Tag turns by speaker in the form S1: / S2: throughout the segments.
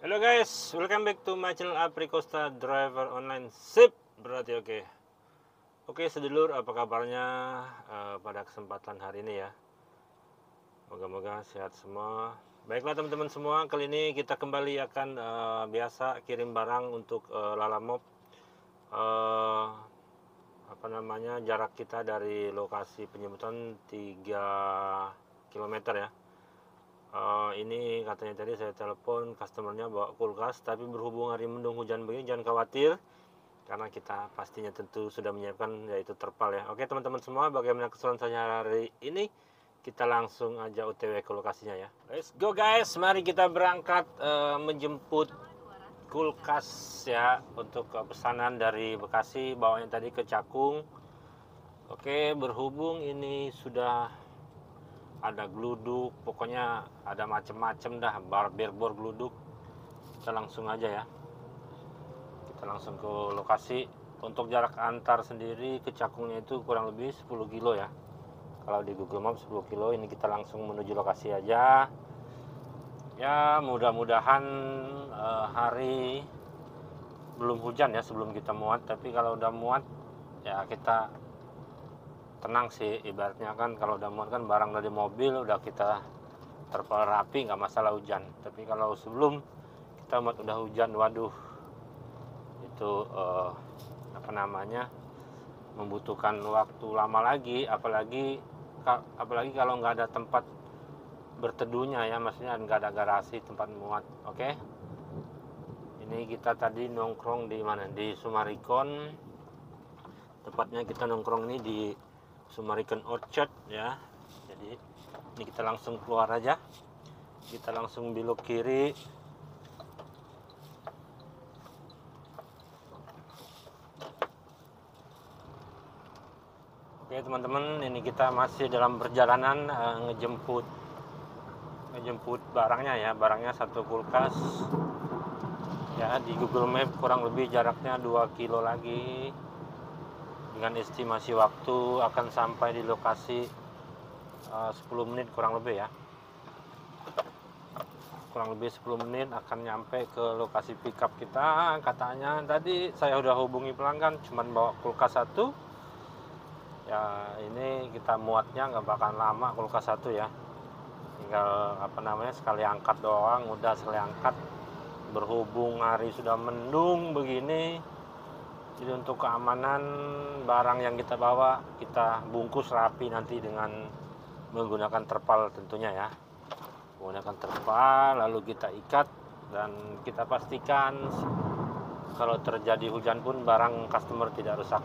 S1: Halo guys, welcome back to my channel Apri Costa Driver Online. Sip, berarti oke sedulur, apa kabarnya pada kesempatan hari ini ya? Moga-moga sehat semua. Baiklah teman-teman semua, kali ini kita kembali akan biasa kirim barang untuk Lalamove. Jarak kita dari lokasi penjemputan 3 km ya. Ini katanya tadi saya telepon customernya bawa kulkas, tapi berhubung hari mendung hujan begini jangan khawatir, karena kita pastinya tentu sudah menyiapkan yaitu terpal ya. Oke teman-teman semua, bagaimana keseruan saya hari ini? Kita langsung aja OTW ke lokasinya ya. Let's go guys, mari kita berangkat menjemput kulkas ya, untuk pesanan dari Bekasi, bawanya tadi ke Cakung. Oke, berhubung ini sudah ada gluduk, pokoknya ada macem-macem dah, barberbor gluduk. Kita langsung aja ya, kita langsung ke lokasi. Untuk jarak antar sendiri ke Cakungnya itu kurang lebih 10 kilo ya, kalau di Google Maps 10 kilo. Ini kita langsung menuju lokasi aja ya. Mudah-mudahan hari belum hujan ya sebelum kita muat, tapi kalau udah muat ya kita tenang sih, ibaratnya kan kalau udah muat kan barang dari mobil udah kita terpal rapi, nggak masalah hujan. Tapi kalau sebelum kita muat udah hujan, waduh itu membutuhkan waktu lama lagi, apalagi kalau nggak ada tempat berteduhnya ya, maksudnya nggak ada garasi tempat muat. Oke, ini kita tadi nongkrong di mana, di Sumarikon, tepatnya kita nongkrong ini di Sumarikon Orchard ya. Jadi ini kita langsung keluar aja, kita langsung belok kiri. Oke teman-teman, ini kita masih dalam perjalanan ngejemput barangnya ya. Barangnya satu kulkas ya, di Google Map kurang lebih jaraknya 2 kilo lagi. Dengan estimasi waktu akan sampai di lokasi 10 menit kurang lebih ya. Kurang lebih 10 menit akan nyampe ke lokasi pickup kita. Katanya tadi saya udah hubungi pelanggan, cuman bawa kulkas satu ya. Ini kita muatnya nggak bakal lama, kulkas satu ya, tinggal sekali angkat doang, udah sekali angkat. Berhubung hari sudah mendung begini, jadi untuk keamanan barang yang kita bawa, kita bungkus rapi nanti dengan menggunakan terpal tentunya ya. Menggunakan terpal, lalu kita ikat, dan kita pastikan kalau terjadi hujan pun barang customer tidak rusak.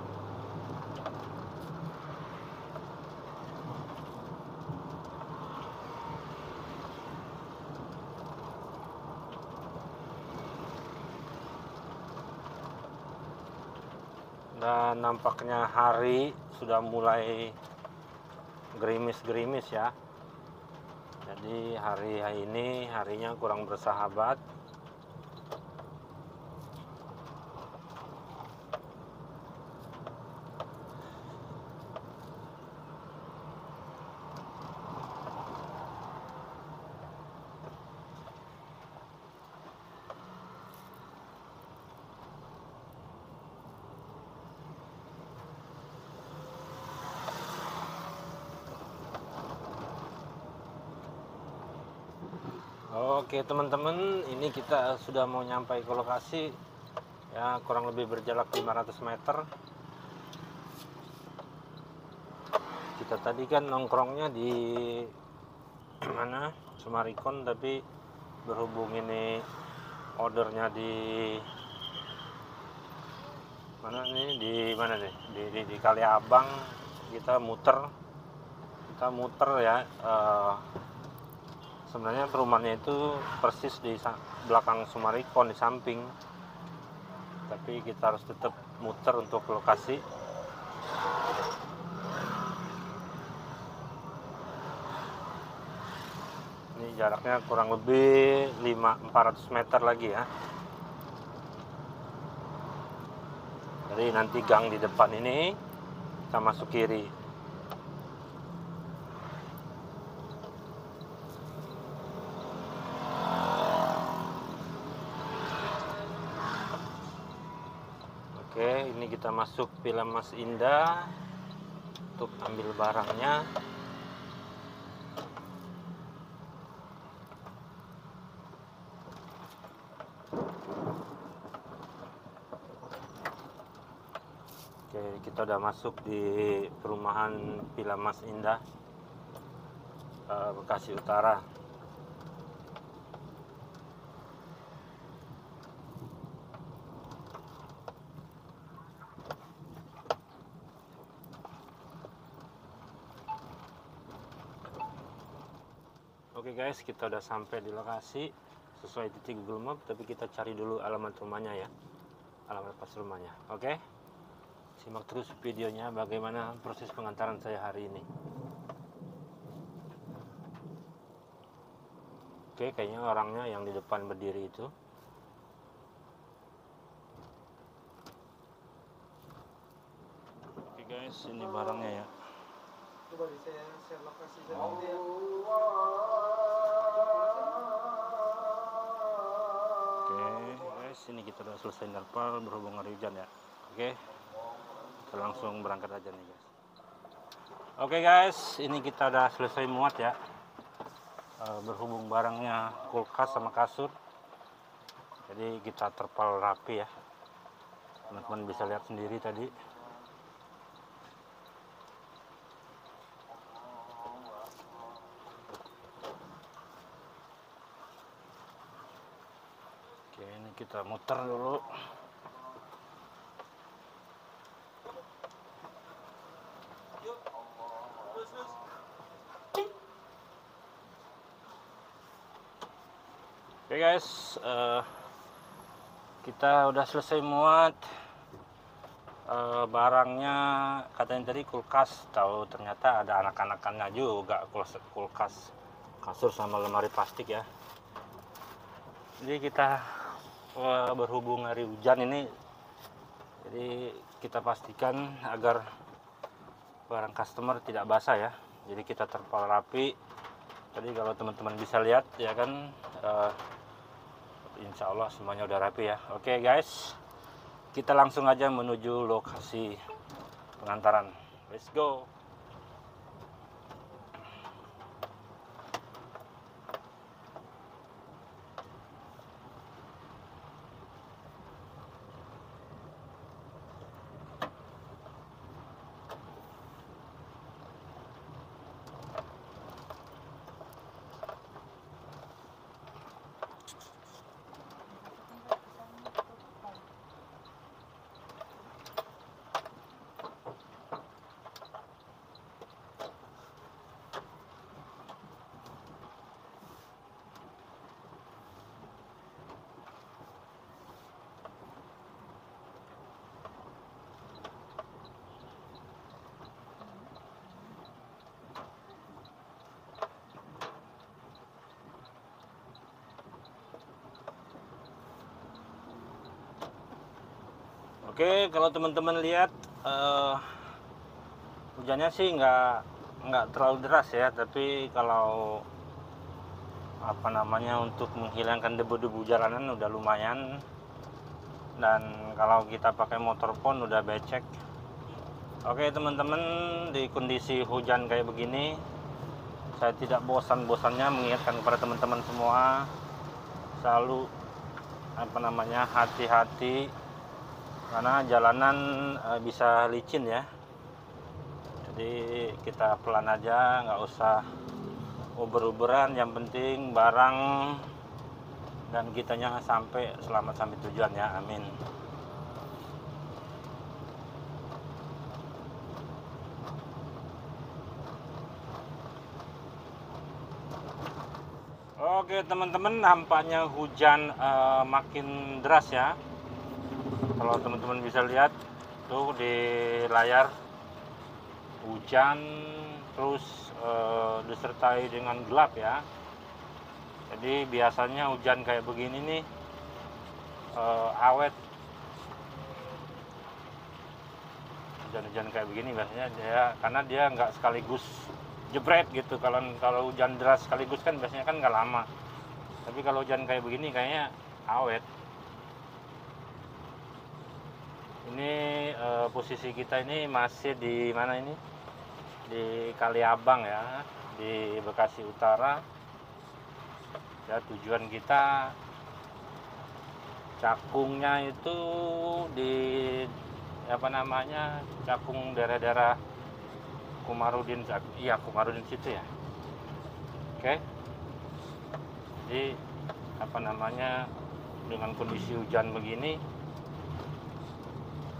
S1: Dan nampaknya hari sudah mulai gerimis-gerimis ya. Jadi hari ini harinya kurang bersahabat. Oke teman-teman, ini kita sudah mau nyampe ke lokasi ya, kurang lebih berjarak 500 meter. Kita tadi kan nongkrongnya di mana, Sumarikon, tapi berhubung ini ordernya di mana nih, di Kaliabang, kita muter ya. Sebenarnya perumahannya itu persis di belakang Sumarikon, di samping, tapi kita harus tetap muter untuk lokasi. Ini jaraknya kurang lebih 400 meter lagi ya. Jadi nanti gang di depan ini kita masuk kiri. Oke, ini kita masuk Villa Mas Indah untuk ambil barangnya. Oke, kita udah masuk di perumahan Villa Mas Indah, Bekasi Utara. Oke guys, kita udah sampai di lokasi sesuai titik Google Map, tapi kita cari dulu alamat rumahnya ya, alamat pas rumahnya. Oke, simak terus videonya bagaimana proses pengantaran saya hari ini. Oke, kayaknya orangnya yang di depan berdiri itu. Oke guys, ini barangnya ya.
S2: Coba saya share lokasi ya.
S1: Oke guys, ini kita udah selesai nerpal berhubung hari hujan ya. Oke, kita langsung berangkat aja nih guys. Oke guys, ini kita udah selesai muat ya. Berhubung barangnya kulkas sama kasur, jadi kita terpal rapi ya. Teman-teman bisa lihat sendiri tadi. Oke, ini kita muter dulu. Oke guys, kita udah selesai muat. Barangnya katanya tadi kulkas, tahu ternyata ada anak-anakannya juga, kulkas, kasur sama lemari plastik ya. Jadi kita berhubung hari hujan ini, jadi kita pastikan agar barang customer tidak basah ya. Jadi kita terpal rapi. Tadi kalau teman-teman bisa lihat ya kan, insya Allah semuanya udah rapi ya. Oke guys, kita langsung aja menuju lokasi pengantaran. Let's go. Oke, kalau teman-teman lihat hujannya sih nggak terlalu deras ya, tapi kalau apa namanya untuk menghilangkan debu-debu jalanan udah lumayan. Dan kalau kita pakai motor pun udah becek. Oke teman-teman, di kondisi hujan kayak begini, saya tidak bosan-bosannya mengingatkan kepada teman-teman semua selalu apa namanya hati-hati, karena jalanan bisa licin ya. Jadi kita pelan aja, nggak usah uber-uberan, yang penting barang dan kitanya sampai selamat sampai tujuan ya, amin. Oke teman-teman, nampaknya hujan makin deras ya. Kalau teman-teman bisa lihat tuh di layar, hujan terus disertai dengan gelap ya. Jadi biasanya hujan kayak begini nih awet. Hujan-hujan kayak begini biasanya karena dia nggak sekaligus jebret gitu. Kalau hujan deras sekaligus kan biasanya kan nggak lama. Tapi kalau hujan kayak begini kayaknya awet. Ini posisi kita ini masih di mana ini? Di Kaliabang ya, di Bekasi Utara. Ya, tujuan kita cakungnya itu di apa namanya, cakung daerah-daerah Komarudin, iya Komarudin situ ya. Oke. Jadi apa namanya, dengan kondisi hujan begini,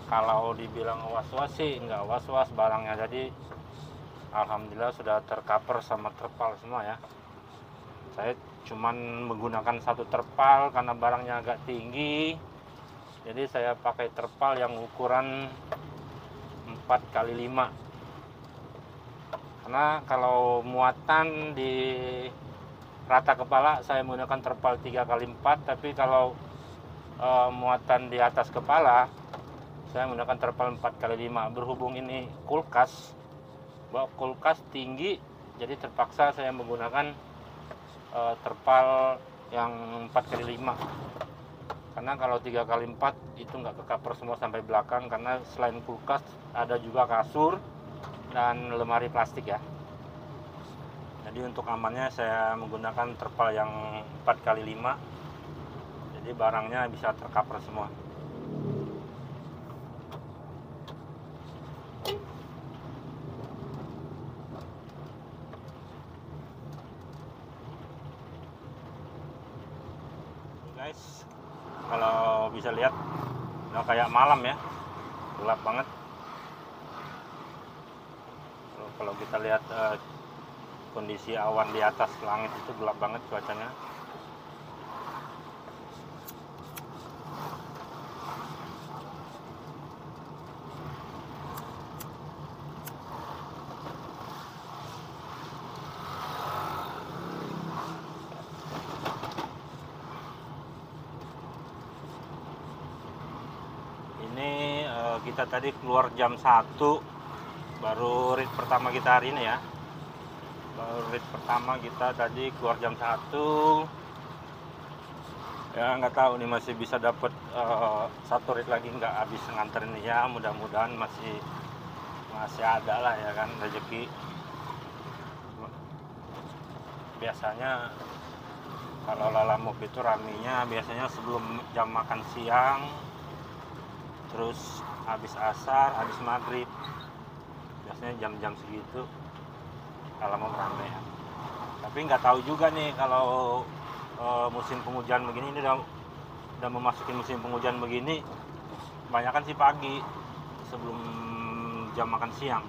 S1: kalau dibilang was-was sih nggak was-was barangnya. Jadi alhamdulillah sudah tercover sama terpal semua ya. Saya cuman menggunakan satu terpal karena barangnya agak tinggi, jadi saya pakai terpal yang ukuran 4x5. Karena kalau muatan di rata kepala saya menggunakan terpal 3x4, tapi kalau muatan di atas kepala saya menggunakan terpal 4x5. Berhubung ini kulkas, bahwa kulkas tinggi, jadi terpaksa saya menggunakan terpal yang 4x5. Karena kalau 3x4 itu nggak ke-cover semua sampai belakang, karena selain kulkas ada juga kasur dan lemari plastik ya. Jadi untuk amannya saya menggunakan terpal yang 4x5, jadi barangnya bisa tercover semua. Guys, kalau bisa lihat udah kayak malam ya, gelap banget. Kalau kita lihat kondisi awan di atas langit itu gelap banget cuacanya. Ini kita tadi keluar jam 1, baru rit pertama kita hari ini ya. Baru rit pertama kita tadi keluar jam 1. Ya nggak tahu nih masih bisa dapat satu rit lagi nggak habis nganterin ya. Mudah-mudahan masih ada lah ya kan rezeki. Biasanya kalau Lalamove itu raminya biasanya sebelum jam makan siang, terus habis asar, habis maghrib, biasanya jam-jam segitu Lalamove rame ya. Tapi nggak tahu juga nih kalau musim penghujan begini, ini udah memasuki musim penghujan begini, kebanyakan sih pagi sebelum jam makan siang.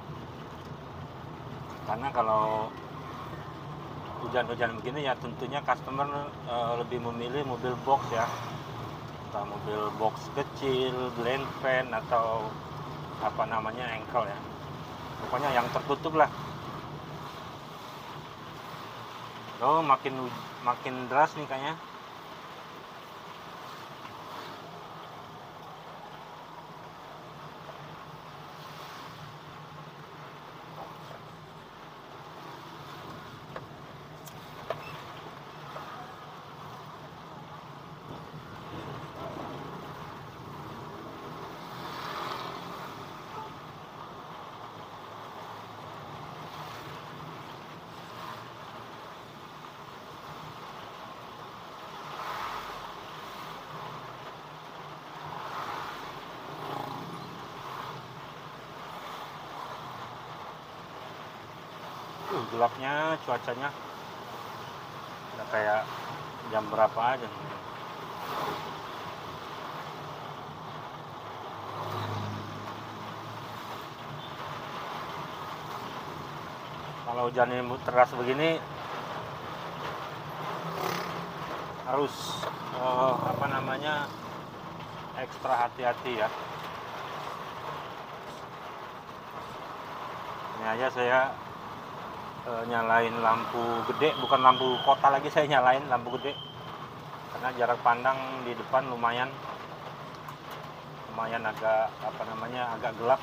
S1: Karena kalau hujan-hujan begini ya tentunya customer lebih memilih mobil box ya, entah mobil box kecil, blind van, atau apa namanya engkel ya, pokoknya yang tertutup lah. Oh, makin deras nih kayaknya. Gelapnya cuacanya udah kayak jam berapa aja nih. Kalau hujan ini teras begini harus apa namanya, ekstra hati-hati ya. Ini aja saya nyalain lampu gede, bukan lampu kota lagi, saya nyalain lampu gede karena jarak pandang di depan lumayan agak apa namanya, agak gelap.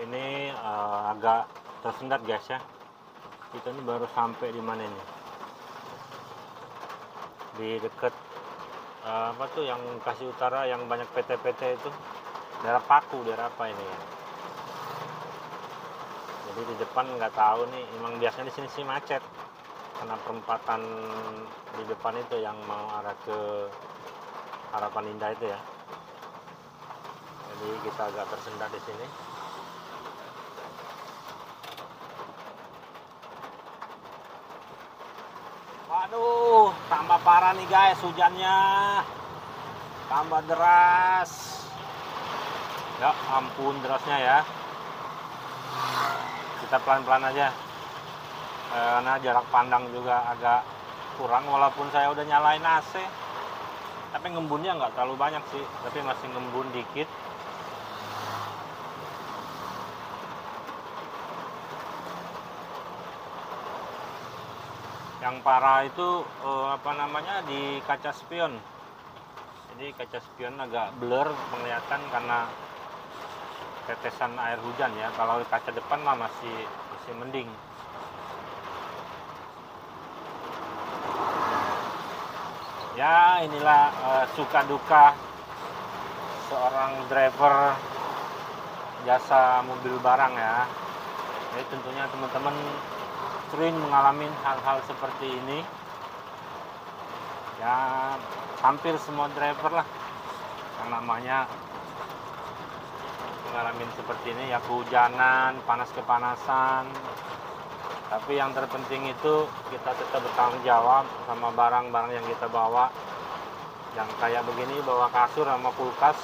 S1: ini agak tersendat guys ya. Kita ini baru sampai di mana ini? Di dekat apa tuh yang Bekasi Utara yang banyak PT-PT itu, daerah Paku, daerah apa ini ya? Jadi di depan nggak tahu nih, emang biasanya di sini sih macet karena perempatan di depan itu yang mau arah ke Harapan Indah itu ya. Jadi kita agak tersendat di sini. Waduh, tambah parah nih guys hujannya. Tambah deras. Ya ampun derasnya ya. Kita pelan-pelan aja. Karena jarak pandang juga agak kurang walaupun saya udah nyalain AC. Tapi ngembunnya nggak terlalu banyak sih, tapi masih ngembun dikit. Yang parah itu apa namanya di kaca spion. Jadi kaca spion agak blur penglihatan karena tetesan air hujan ya. Kalau di kaca depan mah masih mending. Ya inilah suka duka seorang driver jasa mobil barang ya. Jadi tentunya teman-teman sering mengalami hal-hal seperti ini ya, hampir semua driver lah yang namanya mengalami seperti ini ya, kehujanan, panas kepanasan. Tapi yang terpenting itu kita tetap bertanggung jawab sama barang-barang yang kita bawa. Yang kayak begini bawa kasur sama kulkas,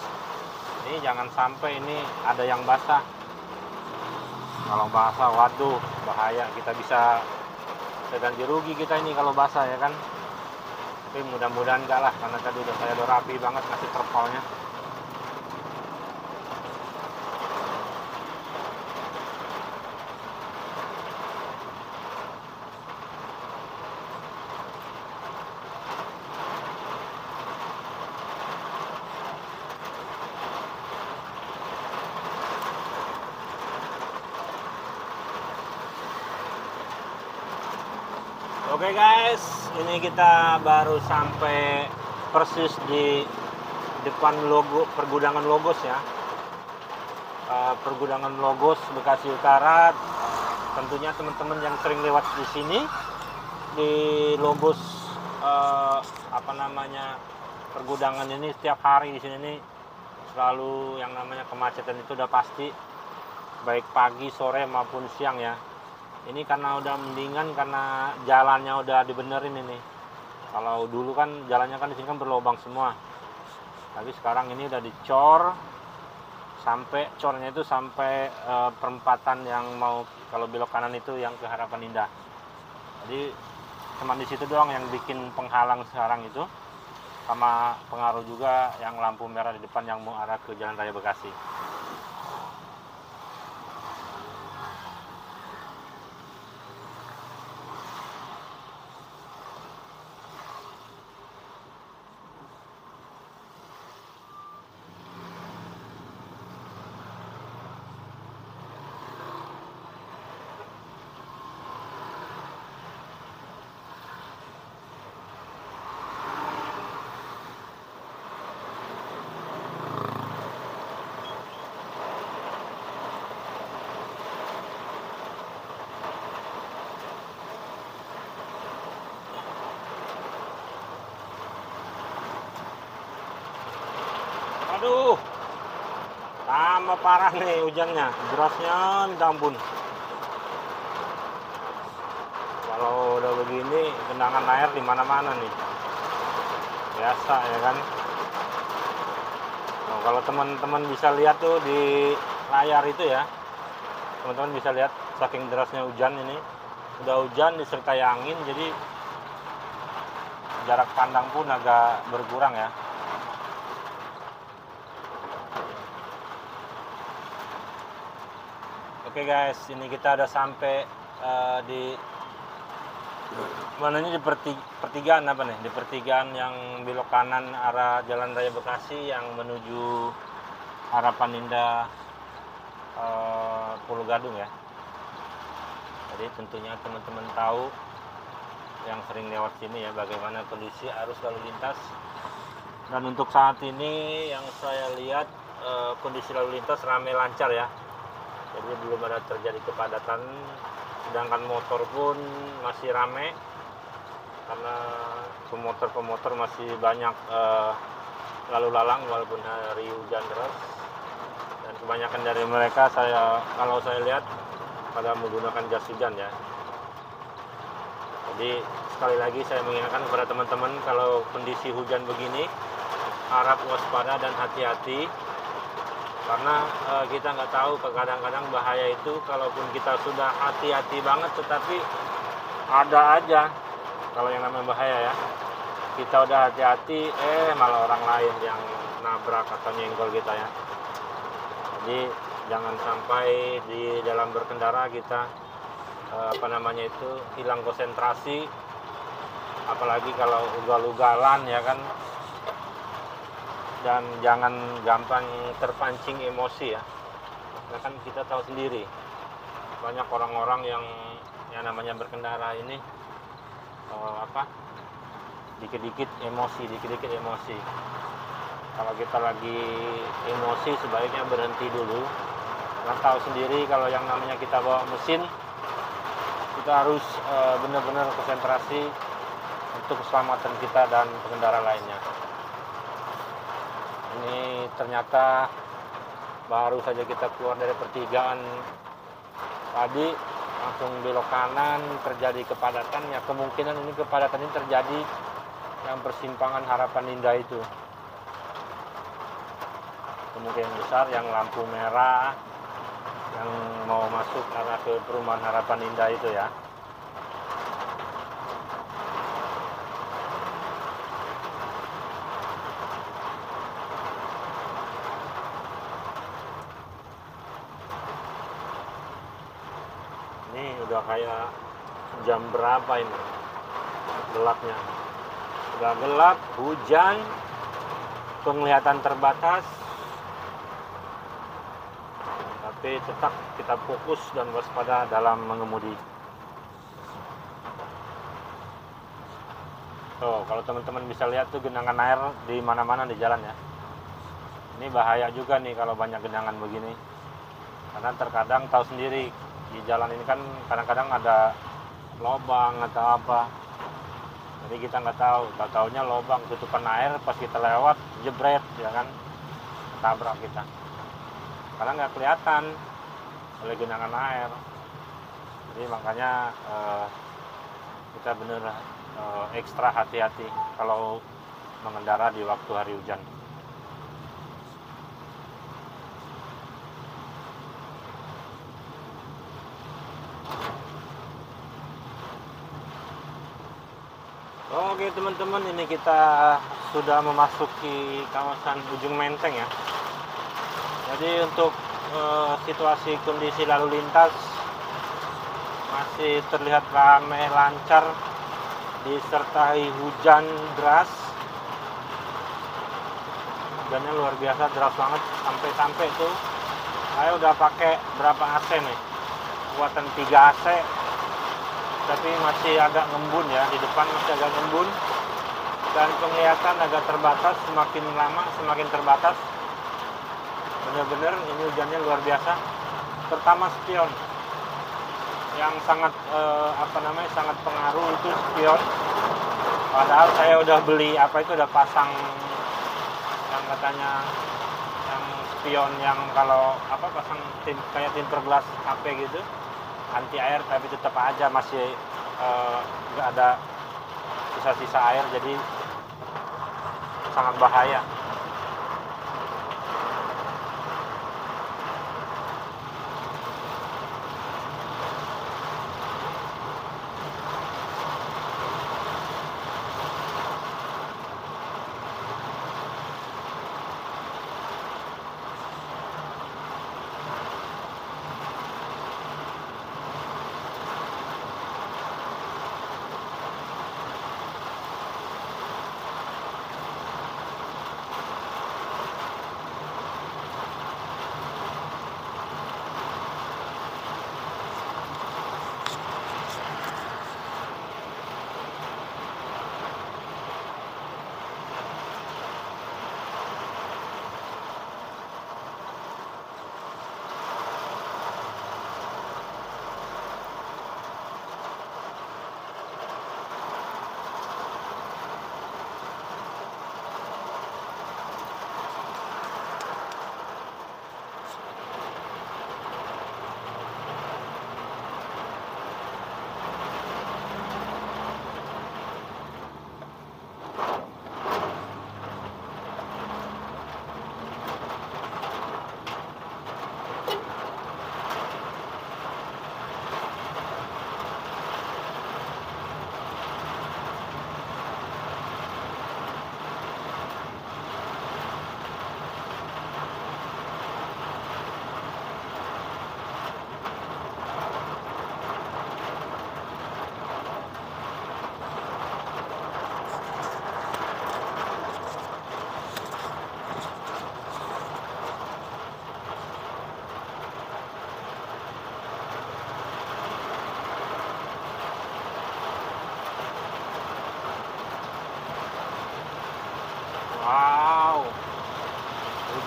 S1: ini jangan sampai ini ada yang basah. Kalau basah, waduh bahaya, kita bisa ganti rugi kita ini kalau basah ya kan. Tapi mudah-mudahan enggak lah, karena tadi saya udah rapi banget ngasih terpalnya. Oke guys, ini kita baru sampai persis di depan logo pergudangan Logos ya. Pergudangan Logos Bekasi Utara. Tentunya teman-teman yang sering lewat di sini di Logos apa namanya pergudangan ini setiap hari di sini nih selalu yang namanya kemacetan itu udah pasti, baik pagi, sore maupun siang ya. Ini karena udah mendingan karena jalannya udah dibenerin ini. Kalau dulu kan jalannya kan di sini kan berlubang semua. Tapi sekarang ini udah dicor sampai cornya itu sampai perempatan yang mau kalau belok kanan itu yang ke Harapan Indah. Jadi cuma di situ doang yang bikin penghalang sekarang itu, sama pengaruh juga yang lampu merah di depan yang mau arah ke Jalan Raya Bekasi. Aduh, tambah parah nih hujannya, derasnya minta ampun. Kalau udah begini, genangan air di mana-mana nih. Biasa ya kan. Nah, kalau teman-teman bisa lihat tuh di layar itu ya, teman-teman bisa lihat saking derasnya hujan ini. Udah hujan disertai angin, jadi jarak pandang pun agak berkurang ya. Oke guys, ini kita udah sampai di mana ini, di pertigaan apa nih? Di pertigaan yang belok kanan arah Jalan Raya Bekasi yang menuju Harapan Indah Ulu Gadung ya. Jadi tentunya teman-teman tahu yang sering lewat sini ya bagaimana kondisi arus lalu lintas. Dan untuk saat ini yang saya lihat kondisi lalu lintas ramai lancar ya. Jadi belum ada terjadi kepadatan, sedangkan motor pun masih ramai karena pemotor masih banyak lalu lalang walaupun hari hujan deras. Dan kebanyakan dari mereka kalau saya lihat pada menggunakan jas hujan ya. Jadi sekali lagi saya mengingatkan kepada teman-teman, kalau kondisi hujan begini harap waspada dan hati-hati, karena kita nggak tahu, kadang-kadang bahaya itu kalaupun kita sudah hati-hati banget tetapi ada aja kalau yang namanya bahaya ya, kita udah hati-hati malah orang lain yang nabrak atau nyenggol kita ya. Jadi jangan sampai di dalam berkendara kita hilang konsentrasi, apalagi kalau ugal-ugalan ya kan. Dan jangan gampang terpancing emosi ya, karena kan kita tahu sendiri banyak orang-orang yang namanya berkendara ini dikit-dikit emosi. Kalau kita lagi emosi sebaiknya berhenti dulu, karena tahu sendiri kalau yang namanya kita bawa mesin, kita harus benar-benar konsentrasi untuk keselamatan kita dan pengendara lainnya. Ini ternyata baru saja kita keluar dari pertigaan tadi, langsung belok kanan, terjadi kepadatan ya. Kemungkinan ini kepadatan ini terjadi yang persimpangan Harapan Indah itu, kemungkinan besar yang lampu merah yang mau masuk arah ke perumahan Harapan Indah itu ya. Ini udah kayak jam berapa ini gelapnya, udah gelap, hujan, penglihatan terbatas, tapi tetap kita fokus dan waspada dalam mengemudi. Kalau teman-teman bisa lihat tuh genangan air di mana-mana di jalan ya. Ini bahaya juga nih kalau banyak genangan begini, karena terkadang tahu sendiri di jalan ini kan kadang-kadang ada lubang atau apa, jadi kita nggak tahu-taunya lubang tutupan air, pas kita lewat jebret ya kan, tabrak kita karena nggak kelihatan oleh genangan air. Jadi makanya kita bener ekstra hati-hati kalau mengendara di waktu hari hujan. Oke teman-teman, ini kita sudah memasuki kawasan Ujung Menteng ya. Jadi untuk situasi kondisi lalu lintas masih terlihat ramai lancar disertai hujan deras. Hujannya luar biasa, deras banget, sampai tuh saya udah pakai berapa AC nih, kuatan 3 AC, tapi masih agak ngembun ya, di depan masih agak ngembun, dan penglihatan agak terbatas, semakin lama semakin terbatas. Bener-bener ini hujannya luar biasa, terutama spion yang sangat sangat pengaruh itu spion. Padahal saya udah beli udah pasang yang katanya yang spion yang kalau pasang kayak tinter glass HP gitu, anti air, tapi tetap aja masih nggak ada sisa-sisa air, jadi sangat bahaya.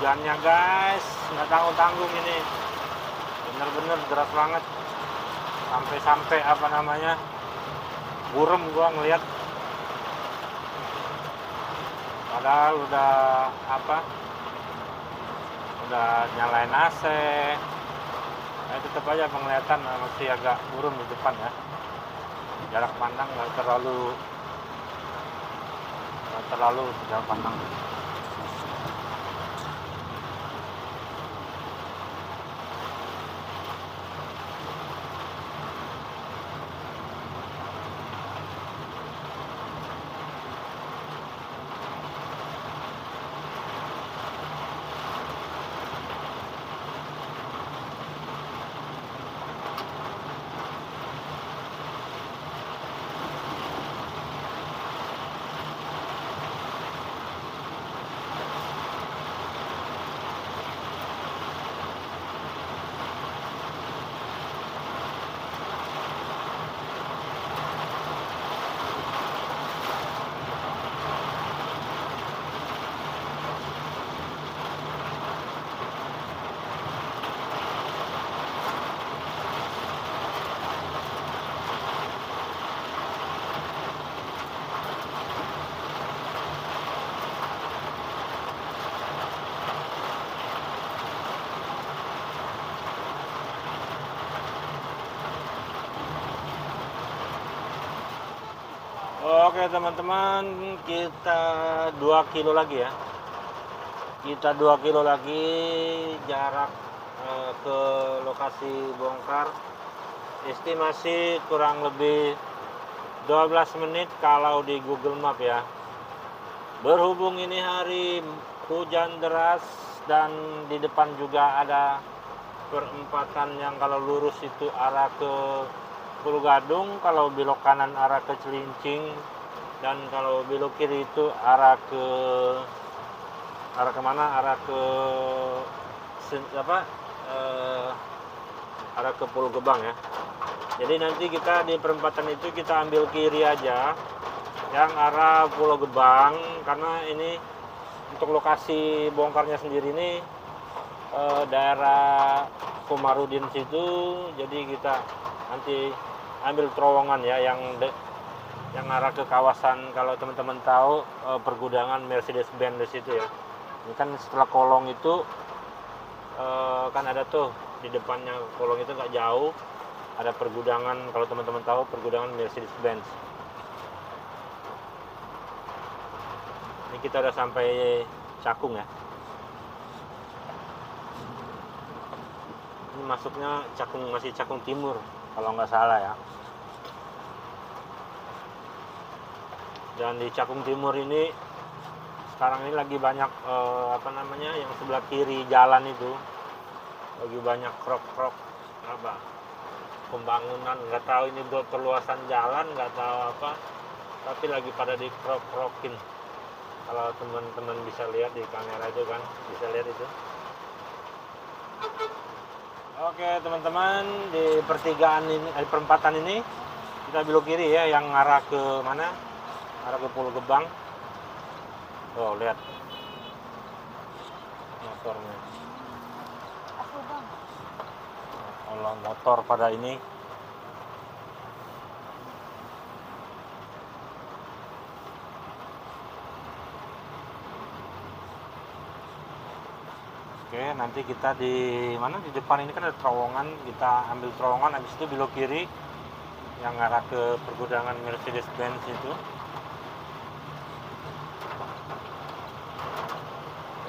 S1: hujannya guys, nggak tanggung-tanggung ini, bener-bener deras banget, sampai apa namanya, burem gua ngeliat, padahal udah nyalain AC, nah, tetap aja penglihatan masih agak burem di depan ya, jarak pandang nggak terlalu jarak pandang. Oke teman-teman, kita 2 kilo lagi ya. Kita 2 kilo lagi jarak ke lokasi bongkar. Estimasi kurang lebih 12 menit kalau di Google Map ya. Berhubung ini hari hujan deras dan di depan juga ada perempatan yang kalau lurus itu arah ke Pulau Gadung, kalau belok kanan arah ke Cilincing, dan kalau belok kiri itu arah kemana? Arah ke arah ke Pulau Gebang ya. Jadi nanti kita di perempatan itu kita ambil kiri aja yang arah Pulau Gebang, karena ini untuk lokasi bongkarnya sendiri ini daerah Komarudin situ, jadi kita nanti ambil terowongan ya yang arah ke kawasan, kalau teman-teman tahu pergudangan Mercedes-Benz di situ ya. Ini kan setelah kolong itu kan ada tuh di depannya kolong itu nggak jauh ada pergudangan, kalau teman-teman tahu pergudangan Mercedes-Benz. Ini kita udah sampai Cakung ya. Ini masuknya masih Cakung Timur kalau nggak salah ya. Dan di Cakung Timur ini sekarang ini lagi banyak yang sebelah kiri jalan itu lagi banyak krok-krok pembangunan, nggak tahu ini buat perluasan jalan, nggak tahu apa, tapi lagi pada di krok-krokin. Kalau teman-teman bisa lihat di kamera itu kan, bisa lihat itu. Oke teman-teman, di pertigaan ini, perempatan ini kita belok kiri ya, yang arah ke mana? Arah ke Pulau Gebang. Oh lihat motornya. Kalau motor pada ini. Oke, nanti kita di mana, di depan ini kan ada terowongan, kita ambil terowongan, habis itu belok kiri yang arah ke pergudangan Mercedes-Benz itu.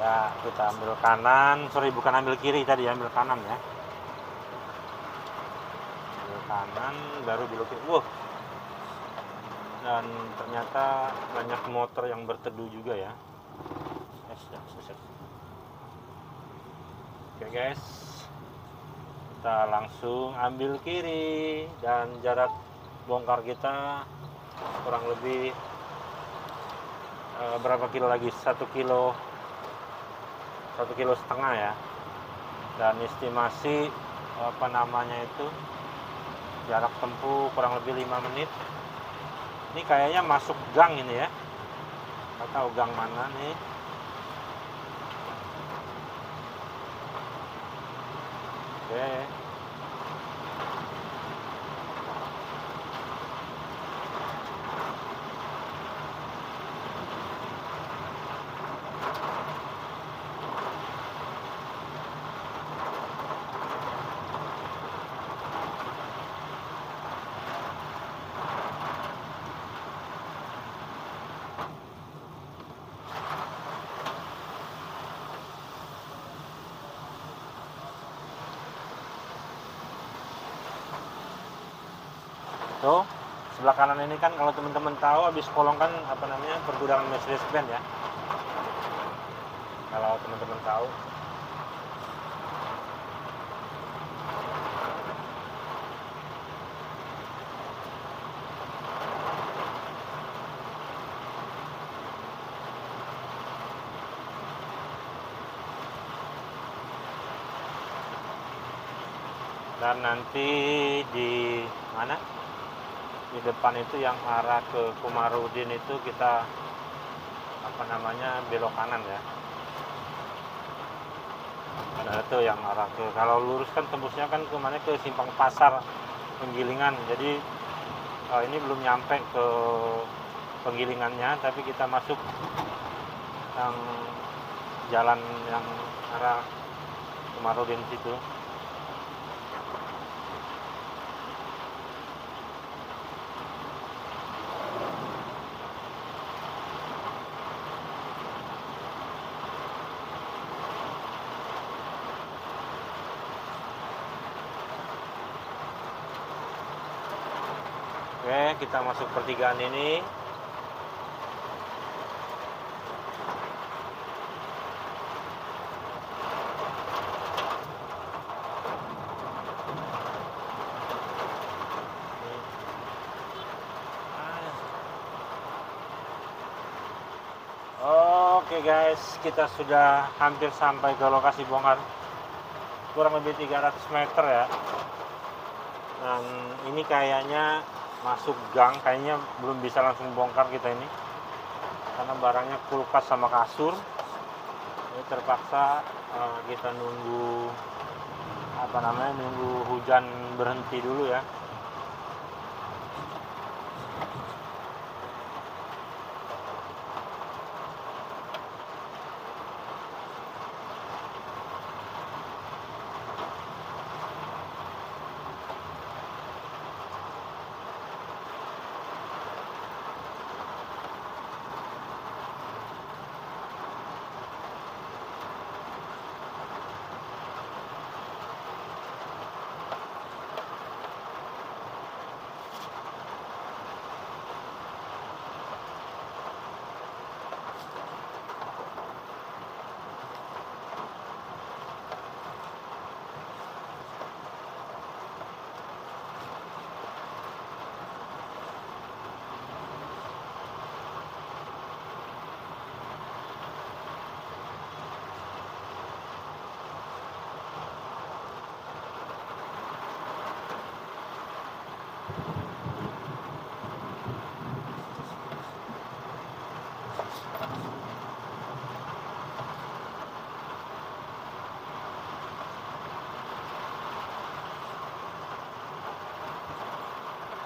S1: Ya, kita ambil kanan, bukan ambil kiri tadi, ambil kanan ya. Ambil kanan, baru belok kiri. Wah. Dan ternyata banyak motor yang berteduh juga ya. Oke guys, kita langsung ambil kiri dan jarak bongkar kita kurang lebih berapa kilo lagi? 1 kilo 1,5 kilo ya. Dan estimasi jarak tempuh kurang lebih 5 menit. Ini kayaknya masuk gang ini ya, nggak tahu gang mana nih. Oke. Tuh, sebelah kanan ini kan kalau teman-teman tahu habis kolong kan apa namanya pergudangan Mercedes-Benz ya. Kalau teman-teman tahu. Dan nanti di mana? Di depan itu yang arah ke Komarudin itu kita apa namanya belok kanan ya. Nah, itu yang arah ke, kalau lurus kan tembusnya kan kemana, ke simpang pasar Penggilingan. Jadi ini belum nyampe ke Penggilingannya, tapi kita masuk yang jalan yang arah Komarudin situ. Oke, kita masuk pertigaan ini. Oke guys, kita sudah hampir sampai ke lokasi bongkar. Kurang lebih 300 meter ya. Dan ini kayaknya masuk gang, kayaknya belum bisa langsung bongkar kita ini karena barangnya kulkas sama kasur. Ini terpaksa kita nunggu apa namanya, nunggu hujan berhenti dulu ya.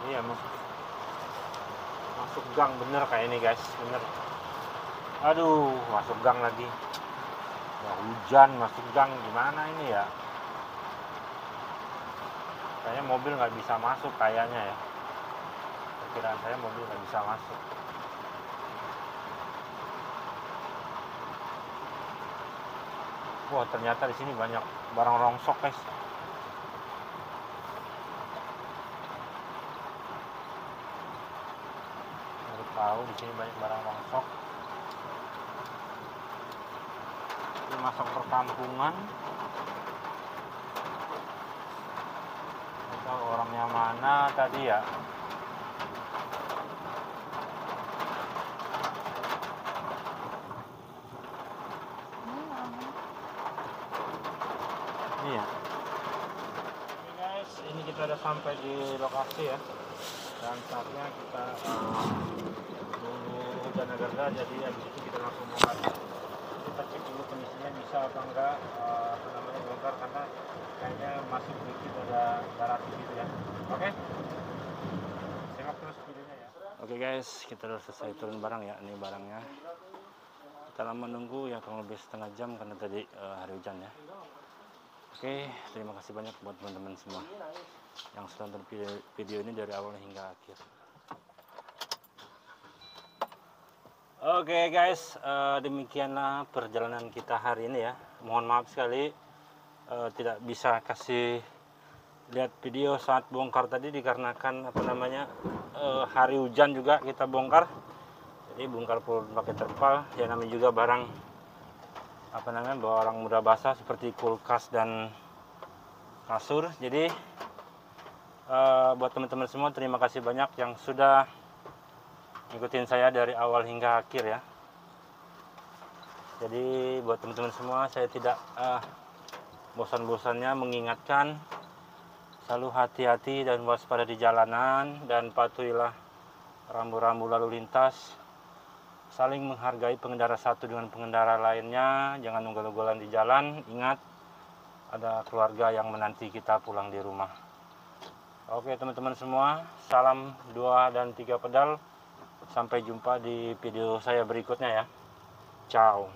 S1: Iya, masuk gang bener kayak ini guys, bener. Aduh, masuk gang lagi. Ya, hujan masuk gang, gimana ini ya? Kayaknya mobil nggak bisa masuk kayaknya ya. Perkiraan saya mobil nggak bisa masuk. Wah, ternyata di sini banyak barang rongsok guys. Tahu di sini banyak barang rongsok. Ini masuk perkampungan. Atau orangnya mana tadi ya? Ini ya. Oke guys, ini kita udah sampai di lokasi ya. Dan saatnya kita nunggu hujan agak reda, jadi habis itu kita langsung bongkar. kita cek dulu kondisinya bisa apa enggak bongkar, karena kayaknya masih sedikit ada darah di situ ya. Oke, simak terus videonya ya. Oke guys, kita udah selesai turun barang ya. Ini barangnya. Kita lama nunggu ya, kurang lebih setengah jam karena tadi hari hujan ya. Oke, terima kasih banyak buat teman-teman semua yang sudah nonton video ini dari awal hingga akhir. Oke guys, demikianlah perjalanan kita hari ini ya. Mohon maaf sekali tidak bisa kasih lihat video saat bongkar tadi dikarenakan hari hujan juga kita bongkar. Jadi bongkar full pakai terpal. Ya namanya juga barang barang mudah basah seperti kulkas dan kasur. Jadi buat teman-teman semua terima kasih banyak yang sudah ngikutin saya dari awal hingga akhir ya. Jadi buat teman-teman semua, saya tidak bosan-bosannya mengingatkan selalu hati-hati dan waspada di jalanan, dan patuhilah rambu-rambu lalu lintas, saling menghargai pengendara satu dengan pengendara lainnya, jangan ugal-ugalan di jalan. Ingat, ada keluarga yang menanti kita pulang di rumah. Oke teman-teman semua, salam 2 dan 3 pedal. Sampai jumpa di video saya berikutnya ya. Ciao.